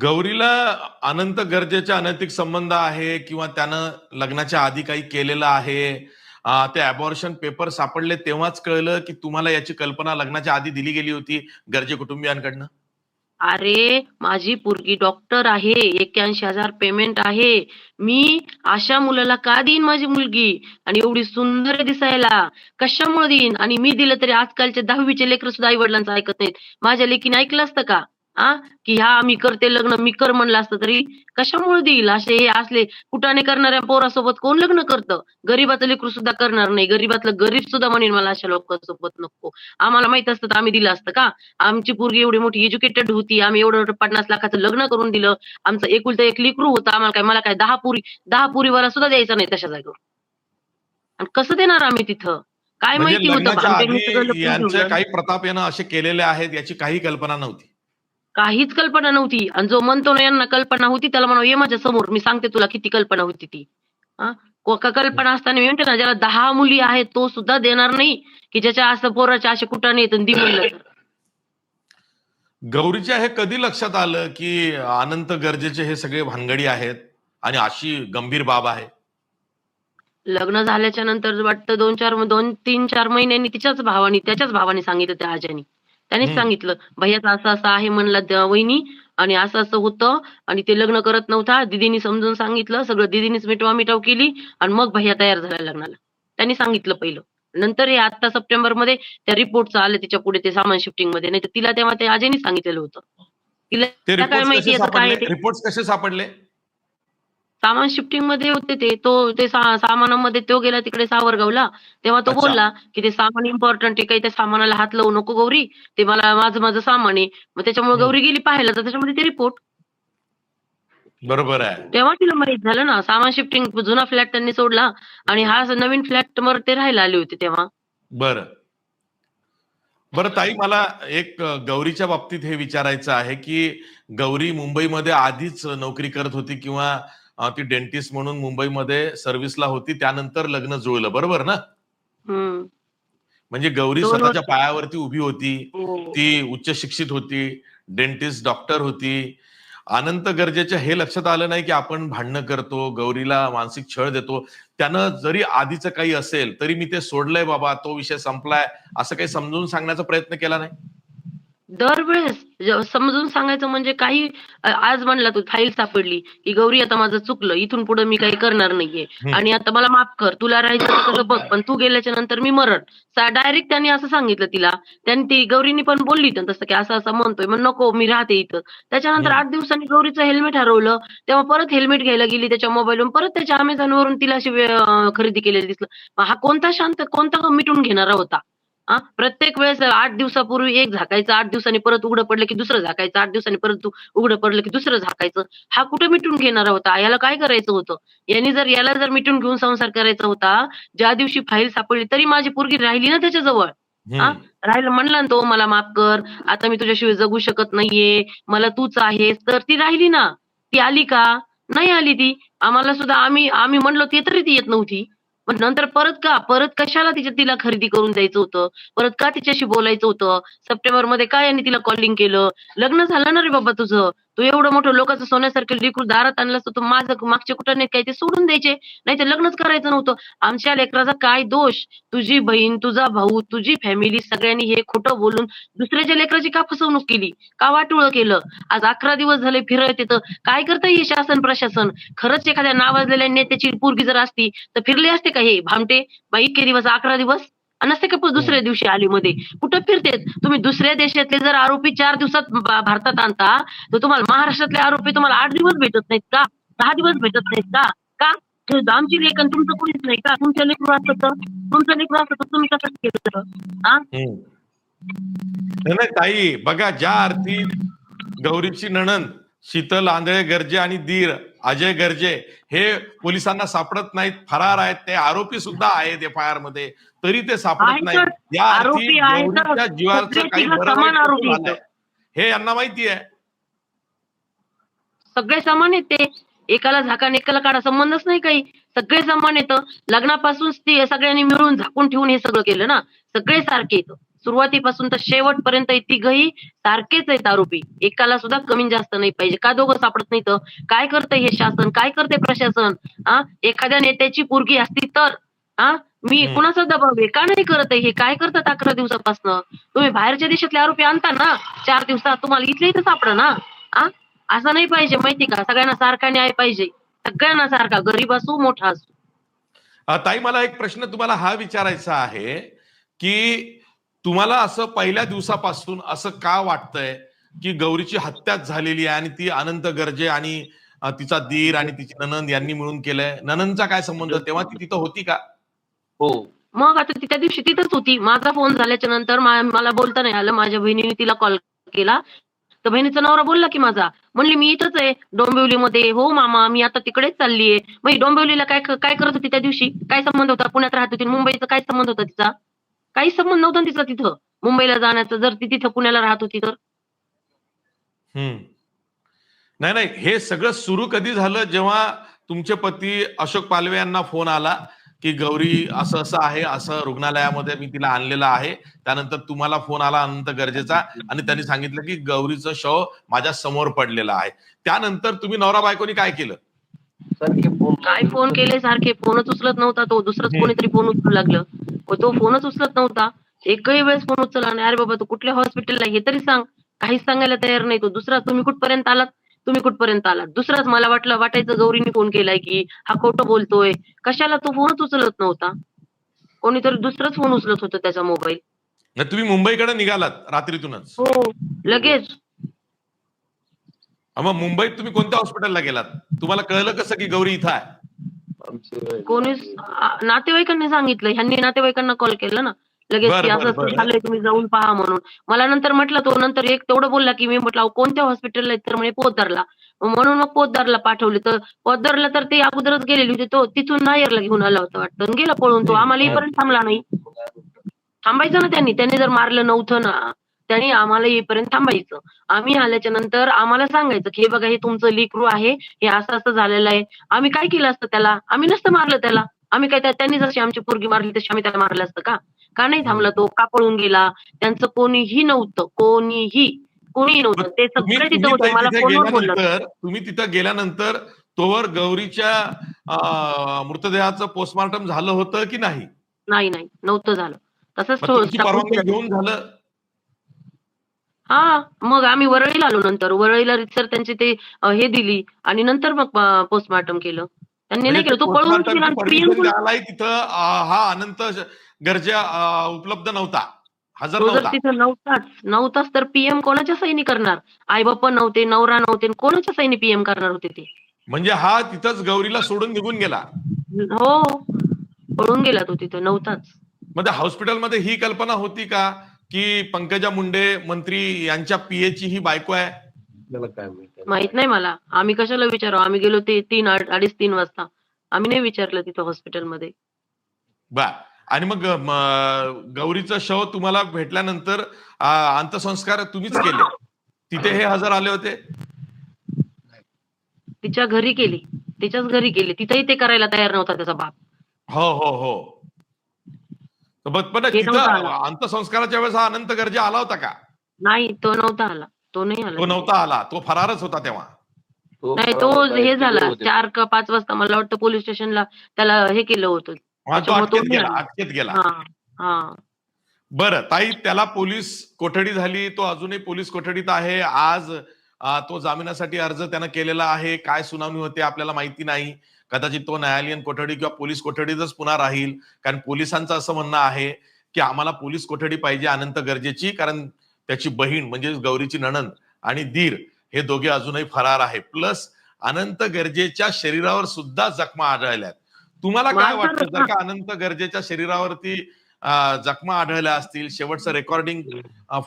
गौरीला अनंत गरजेचे अनैतिक संबंध आहे किंवा त्यानं लग्नाच्या आधी काही केलेलं आहे. ते अबॉर्शन पेपर सापडले तेव्हाच कळलं की तुम्हाला याची कल्पना लग्नाच्या आधी दिली गेली होती गरजे कुटुंबियांकडनं? अरे, माझी पोरगी डॉक्टर आहे. 81,000 पेमेंट आहे. मी अशा मुलाला का देईन माझी मुलगी? आणि एवढी सुंदर आहे दिसायला. कशामुळे देईन? आणि मी दिलं तरी आजकालचे 10वीचे लेकरं सुद्धा आई-वडिलांचं ऐकत नाहीत. माझ्या लेकीने ऐकलं असतं का? की "हां, मी करते लग्न." मी कर म्हणलं असतं तरी कशामुळे देईल? असे हे असले कुटाणे करणाऱ्या पोरासोबत कोण लग्न करतं? गरीबाचं लेकरू सुद्धा करणार नाही. गरीबातलं गरीब सुद्धा म्हणेल मला अशा लोकांसोबत नको. आम्हाला माहीत असतं तर आम्ही दिलं असतं का? आमची पोरगी एवढी मोठी एज्युकेटेड होती. आम्ही एवढं 50 लाखाचं लग्न करून दिलं. आमचं एकुलतं एक लेकरू होतं. मला काय 10 पोरीवाला सुद्धा द्यायचा नाही तशा जागेवर. आणि कसं देणार आम्ही तिथं? काय म्हणजे माहिती होतं लग्नाच्या भामटेंनी सगळं आधी लपवून यांचे ठेवलं. काही प्रताप यानं असे केलेले आहेत याची काही कल्पना नव्हती. काहीच कल्पना नव्हती आणि जो म्हणतो ना यांना कल्पना होती त्याला म्हणावं ये माझ्या समोर मी सांगते तुला किती कल्पना होती ती. हां, कल्पना असताना मी म्हणते ना ज्याला 10 मुली आहेत तो सुद्धा देणार नाही, की ज्याच्या असं पोराच्या असे कुटाणे आहेत आणि दे म्हणलं तर. गौरीच्या हे कधी लक्षात आलं की अनंत गरजेचे हे सगळे भानगडी आहेत आणि अशी गंभीर बाब आहे? लग्न झाल्याच्या नंतर वाटतं 2-3-4 महिन्यांनी त्याच्याच भावाने सांगितलं त्या आज्यानी. त्यानेच हं. सांगितलं, "भैय्याचं असं-असं आहे" म्हणला वहिनी आणि असं-असं होतं आणि ते लग्न करत नव्हता. दीदीनी समजून सांगितलं. सगळं दीदीनीच मिटवा-मिटव केली आणि मग भैय्या तयार झाला लग्नाला. त्यांनी सांगितलं पहिलं. नंतर हे आता सप्टेंबरमध्ये त्या रिपोर्टचं आलं तिच्या पुढे ते सामान शिफ्टिंगमध्ये. नाहीतर तिला तेव्हा त्या आज्यानी सांगितलेलं होतं. ते तिला काय रिपोर्ट्स माहिती कसे याचं काय सापडले? आहे ते? रिपोर्ट्स कसे सापडले? सामान शिफ्टिंगमध्ये होते ते. ते सामानामध्ये तो गेला तिकडे सावरगावला. तेव्हा तो अच्छा. बोलला, की "ते सामान इम्पोर्टंट आहे. काही त्या सामानाला हात लावू नको गौरी. ते माझं सामान आहे." मग त्याच्यामुळे हं. गौरी गेली पाहायला तर त्याच्यामध्ये ते रिपोर्ट. बरोबर आहे. तेव्हा तिला माहीत झालं ना. सामान शिफ्टिंग जुना फ्लॅट त्यांनी सोडला आणि हा नवीन फ्लॅटवर ते राहायला आले होते तेव्हा. बरं. बरं ताई मला एक गौरीच्या बाबतीत हे विचारायचं आहे, की गौरी मुंबईमध्ये आधीच नोकरी करत होती किंवा ती डेंटिस्ट म्हणून मुंबईमध्ये सर्व्हिसला होती. त्यानंतर लग्न जुळलं, बरोबर ना? हं. म्हणजे गौरी 2 स्वतःच्या वर्ष पायावरती उभी होती. हो. ती उच्च शिक्षित होती, डेंटिस्ट, डॉक्टर होती. अनंत गरजेच्या हे लक्षात आलं नाही, की आपण भांडणं करतो, गौरीला मानसिक छळ देतो. त्यानं जरी आधीचं काही असेल, तरी मी ते सोडलंय बाबा, तो विषय संपलाय, असं काही समजून सांगण्याचा प्रयत्न केला नाही? दरवेळेस समजून सांगायचं म्हणजे काही आज म्हणला तू फाईल सापडली, की "गौरी आता माझं चुकलं. इथून पुढे मी काही करणार नाहीये हं. आणि आता मला माफ कर. तुला राहायचं तर तुझं बघ, पण तू गेल्याच्या नंतर मी मरण." डायरेक्ट त्यांनी असं सांगितलं तिला. त्यांनी ती गौरीनी पण बोलली तर तसं, की असं-असं म्हणतोय. मग नको मी राहते इथं. त्याच्यानंतर हं. 8 दिवसांनी गौरीचं हेल्मेट हरवलं. तेव्हा परत हेल्मेट घ्यायला गेली त्याच्या मोबाईलवरून. परत त्याच्या Amazonवरून तिला अशी खरेदी केलेलं दिसलं. मग हा कोणता मिटून घेणारा होता? प्रत्येक वेळेस 8 दिवसापूर्वी एक झाकायचं, 8 दिवसांनी परत उघडं पडलं की दुसरं झाकायचं, 8 दिवसांनी परत उघडं पडलं की दुसरं झाकायचं. हा कुठे मिटून घेणारा होता? याला काय करायचं होतं? याला जर मिटून घेऊन संसार करायचा होता, ज्या दिवशी फाईल सापडली तरी माझी पोरगी राहिली ना त्याच्याजवळ. हां, हं. राहिलं म्हणला ना तो, "मला माफ कर, आता मी तुझ्याशिवाय जगू शकत नाहीये, मला तूच आहेस." तर ती राहिली ना. ती आली का? नाही आली ती. आम्हाला सुद्धा आम्ही आम्ही म्हणलो ते तरी ती येत नव्हती. मग नंतर परत का? परत कशाला तिला खरेदी करून द्यायचं होतं? परत का तिच्याशी बोलायचं होतं? सप्टेंबरमध्ये का यांनी तिला कॉलिंग केलं? लग्न झालं ना रे बाबा तुझं. तू एवढं मोठं लोकांचं सोन्यासारखं लेकरू दारात आणलं असतं, तर माझं मागचे कुठाने काय ते सोडून द्यायचे. नाहीतर लग्नच करायचं नव्हतं. आमच्या लेकराचा काय दोष? तुझी बहीण, तुझा भाऊ, तुझी फॅमिली सगळ्यांनी हे खोटं बोलून दुसऱ्याच्या लेकराची का फसवणूक केली? का वाटोळं केलं? आज 11 दिवस झाले फिरत येतं. काय करतंय हे शासन प्रशासन? खरंच एखाद्या नावाजलेल्या नेत्याची पोरगी जर असती, तर फिरले असते का हे भामटे? इतके दिवस 11 दिवस? नसते का हं. दुसऱ्या दिवशी आली मध्ये. कुठं फिरतेत? तुम्ही दुसऱ्या देशातले जर आरोपी 4 दिवसात भारतात आणता, तर तुम्हाला महाराष्ट्रातले आरोपी तुम्हाला 8 दिवस भेटत नाहीत का? 10 दिवस भेटत नाहीत का? का? आमची लेक तुमचं कोणीच नाही का? तुमचं लेकरू असतं तर तुम्ही कसं केलं? हां? हं. नाही, नाही ताई, बघा ज्या अर्थी गौरीची नणंद शीतल आंधळे गर्जे आणि दीर अजय गर्जे हे पोलिसांना सापडत नाहीत, फरार आहेत. ते आरोपी सुद्धा आहेत एफ-आय-आर मध्ये, तरी ते सापडत नाहीत. आहेतच. या अर्थी आरोपी आहेतच. गौरीच्या जीवाचं सगळे काही तिघं बरं वाईट समान नको आरोपी आहेत. झालंय, हे यांना माहिती आहे. सगळे समान आहेत ते. एकाला झाका आणि एकाला काढा संबंधच नाही काही. सगळे समान आहेत. लग्नापासून ते सगळ्यांनी मिळून झाकून ठेवून हे सगळं केलं ना. सगळे सारखे आहेत. सुरुवातीपासून तर शेवटपर्यंत तिघही सारखेच आहेत आरोपी. एकाला सुद्धा कमी जास्त नाही पाहिजे. का दोघं सापडत नाहीत? काय करतंय हे शासन? काय करतंय प्रशासन? एखाद्या नेत्याची पोरगी असती तर मी हम्म. कुणाचा दबाव आहे? का नाही करत आहे हे? काय करतात 11 दिवसापासनं? तुम्ही बाहेरच्या देशातले आरोपी आणता ना 4 दिवसात, तुम्हाला इथल्या इथं सापडा ना. असं नाही पाहिजे माहिती का? सगळ्यांना सारखा न्याय पाहिजे. सगळ्यांना सारखा, गरीब असो मोठा असो. ताई, मला एक प्रश्न तुम्हाला हा विचारायचा आहे की तुम्हाला असं पहिल्या दिवसापासून असं का वाटतंय की गौरीची हत्याच झालेली आहे आणि ती अनंत गर्जे आणि तिचा दीर आणि तिची नणंद यांनी मिळून केलंय? नणंदचा काय संबंध? तेव्हा ती तिथं होती का? हो. मग आता ती त्या दिवशी तिथंच होती. माझा फोन झाल्याच्या नंतर मला बोलता नाही आलं. माझ्या बहिणीने तिला कॉल केला. तर बहिणीचा नवरा बोलला की माझा, म्हणली मी इथंच आहे डोंबिवलीमध्ये. हो मामा, मी आता तिकडेच चाललीये. मग ही डोंबिवलीला काय काय करत होती त्या दिवशी? काय संबंध होता? पुण्यात राहत होती, मुंबईचा काय संबंध होता तिचा? काही संबंध नव्हता ना तिचा तिथं मुंबईला जाण्याचा, जर ती तिथं पुण्याला राहत होती तर. हम्म. नाही नाही, हे सगळं सुरू कधी झालं? जेव्हा तुमचे पती अशोक पालवे यांना फोन आला की गौरी असं असं आहे, असं रुग्णालयामध्ये मी तिला आणलेलं आहे. त्यानंतर तुम्हाला फोन आला अनंत गरजेचा आणि त्यांनी सांगितलं की गौरीचं शव माझ्या समोर पडलेलं आहे. त्यानंतर तुम्ही नवरा बायकोनी काय केलं? सारखे फोन काय फोन केले सारखे, फोनच उचलत नव्हता तो. दुसरंच कोणीतरी फोन उचलू लागलं. तो फोनच उचलत नव्हता. एकही वेळेस फोन उचलला नाही. अरे बाबा तू कुठल्या हॉस्पिटलला हे तरी सांग. काहीच सांगायला तयार नाही तो. दुसरा तुम्ही कुठपर्यंत आलात? तुम्ही कुठपर्यंत आलात? दुसराच मला वाटायचं गौरीने फोन केलाय की हा खोटं बोलतोय. कशाला तो फोनच उचलत नव्हता. कोणीतरी दुसरंच फोन उचलत होतं त्याचा मोबाईल. नाही, तुम्ही मुंबईकडे निघालात रात्रीतूनच? हो, लगेच. मग मुंबईत तुम्ही कोणत्या हॉस्पिटलला गेलात? तुम्हाला कळलं कसं की गौरी इथं आहे? आमचे कोणीच नातेवाईकांनी सांगितलं. ह्यांनी नातेवाईकांना कॉल केला ना लगेच बरं की बरं असं असं बरं. झालंय, तुम्ही जाऊन पहा म्हणून. मला नंतर म्हटलं तो, नंतर एक तेवढं बोलला की मी म्हटलं अहो कोणत्या हॉस्पिटलला आहेत? तर म्हणे पोतदारला. म्हणून मग पोतदारला पाठवले. तर पोतदारला तर ते अगोदरच गेलेली होती. तो तिथून नायरला घेऊन आला होता वाटतं आणि गेला पळून तो. आम्हाला येईपर्यंत थांबला नाही. थांबायचं ना त्यांनी जर मारलं नव्हतं ना, त्यांनी आम्हाला येईपर्यंत थांबायचं. आम्ही आल्याच्या नंतर आम्हाला सांगायचं की हे बघा हे तुमचं लेकरू आहे, हे असं असं झालेलं आहे. आम्ही काय केलं असतं त्याला? आम्ही नसतं मारलं त्याला. आम्ही काय त्यांनी जशी आमची पोरगी मारली तशी आम्ही त्याला मारलं असतं का? का नाही थांबला तो? का पळून गेला? त्यांचं कोणीही नव्हतं. कोणीही मग नव्हतं. ते तुम्ही सगळे तिथे तुम्ही होते. ताई मला तिथे फोनवर बोलला तो. गेल्यानंतर तुम्ही तिथं गेल्यानंतर तोवर गौरीच्या मृतदेहाचं पोस्टमॉर्टम झालं होतं की नाही? नाही, नव्हतं झालं. तसंच मग तुमची टाकून परवानगी दिलं. घेऊन झालं? मग आम्ही वरळीला आलो नंतर. वरळीला रीतसर त्यांची ते हे दिली आणि नंतर मग पोस्टमॉर्टम केलं. त्यांनी म्हणजे नाही ते केलं. तो पळूनच गेला पोस्टमॉर्टमची आणि पीएम परमिशन द्यायलाही तिथं हा अनंत गरजा उपलब्ध नव्हता, हजर तो जर नव्हता. तिथं नव्हताच तर पीएम कोणाच्या सहीने करणार? आई-बाप नव्हते, नवरा नव्हते, कोणाच्या सहीने पीएम करणार होते ते? म्हणजे हा तिथंच गौरीला सोडून निघून गेला. हो, पळून गेला तो, तिथं नव्हताच. म्हणजे हॉस्पिटलमध्ये ही कल्पना होती का की पंकजा मुंडे मंत्री यांच्या पीएची ही बायको आहे? आपल्याला काय माहिती? माहित नाही मला. आम्ही कशाला विचारू? आम्ही गेलो ते 3:30 वाजता. आम्ही नाही विचारलं तिथं हॉस्पिटलमध्ये. बर. आणि मग गौरीचं शव तुम्हाला भेटल्यानंतर अंत्यसंस्कार तुम्हीच केले? तिथे हे हजर आले होते? तिच्या घरी केली. तिच्याच घरी केली. तिथंही ते करायला तयार नव्हता त्याचा बाप. हो हो हो. पण ते नव्हता तिथं आला. अंत्यसंस्काराच्या वेळेस हा अनंत गर्जे आला होता का? नाही, तो नव्हता आला. तो नाही आला तो तिथे. नव्हता आला, तो फरारच होता तेव्हा. नाही, तो हे झाला 4 का 5 वाजता मला वाटतं पोलीस स्टेशनला त्याला हे केलं होतं. हा, तो त्याच्यामुळे तो अटकेत नाही गेला, आला. अटकेत गेला. हां, हां. बरं ताई, त्याला पोलीस कोठडी झाली, तो अजूनही पोलीस कोठडीत आहे. आज तो जामिनासाठी अर्ज त्यानं केलेला आहे. काय सुनावणी होते आपल्याला माहिती नाही. कदाचित तो न्यायालयीन कोठडी किंवा पोलीस कोठडीतच पुन्हा राहील. कारण पोलिसांचं असं म्हणणं आहे की आम्हाला पोलीस कोठडी पाहिजे अनंत गरजेची, कारण त्याची बहीण म्हणजे गौरीची नणंद आणि दीर हे दोघे अजूनही फरार आहे. प्लस अनंत गरजेच्या शरीरावर सुद्धा जखमा आढळल्यात. तुम्हाला काय वाटतं, जर का अनंत गरजेच्या शरीरावरती जखमा आढळल्या असतील, शेवटचं रेकॉर्डिंग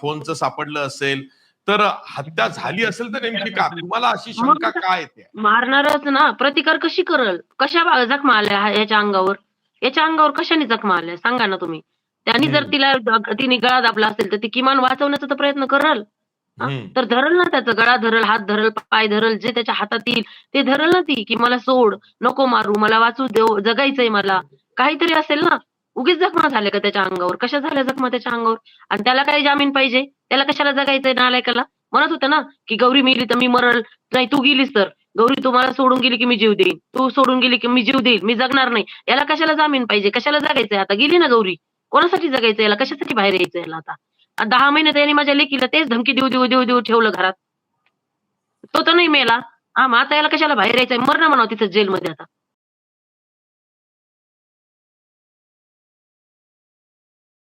फोनचं सापडलं असेल, तर हत्या झाली असेल तर नेमकी का? तुम्हाला अशी मग शंका का येते? मारणारच ना. प्रतिकार कशी करल? कशा जखमा आल्या याच्या अंगावर? याच्या अंगावर कशाने जखमा आल्या सांगा ना तुम्ही? त्यांनी जर तिने गळा दाबला असेल तर ती किमान वाचवण्याचा तर प्रयत्न करल. तर धरल ना, त्याचा गळा धरल, हात धरल, पाय धरल, जे त्याच्या हातात येईल ते धरल ना ती, की मला सोड, नको मारू, मला वाचू देऊ, जगायचंय मला. काहीतरी असेल ना. उगीच जखमा झाल्या का त्याच्या अंगावर? कशा झाल्या जखमा त्याच्या अंगावर? आणि त्याला काय जामीन पाहिजे? त्याला कशाला जगायचंय नालायकाला? म्हणत होता ना, की गौरी मेली तर मी मरल. नाही तू गेलीस तर. गौरी तू मला सोडून गेली की मी जीव देईन. तू सोडून गेली की मी जीव देईल. मी जगणार नाही. याला कशाला जामीन पाहिजे? कशाला जगायचंय आता? गेली ना गौरी. कोणासाठी जगायचं याला? कशासाठी बाहेर यायचं याला आता? 10 महिने त्यांनी माझ्या लेकीला तेच धमकी देऊ ठेवलं घरात. तो तर नाही मेला. मग आता याला कशाला बाहेर यायचंय? मर ना म्हणावं तिथं जेलमध्ये आता.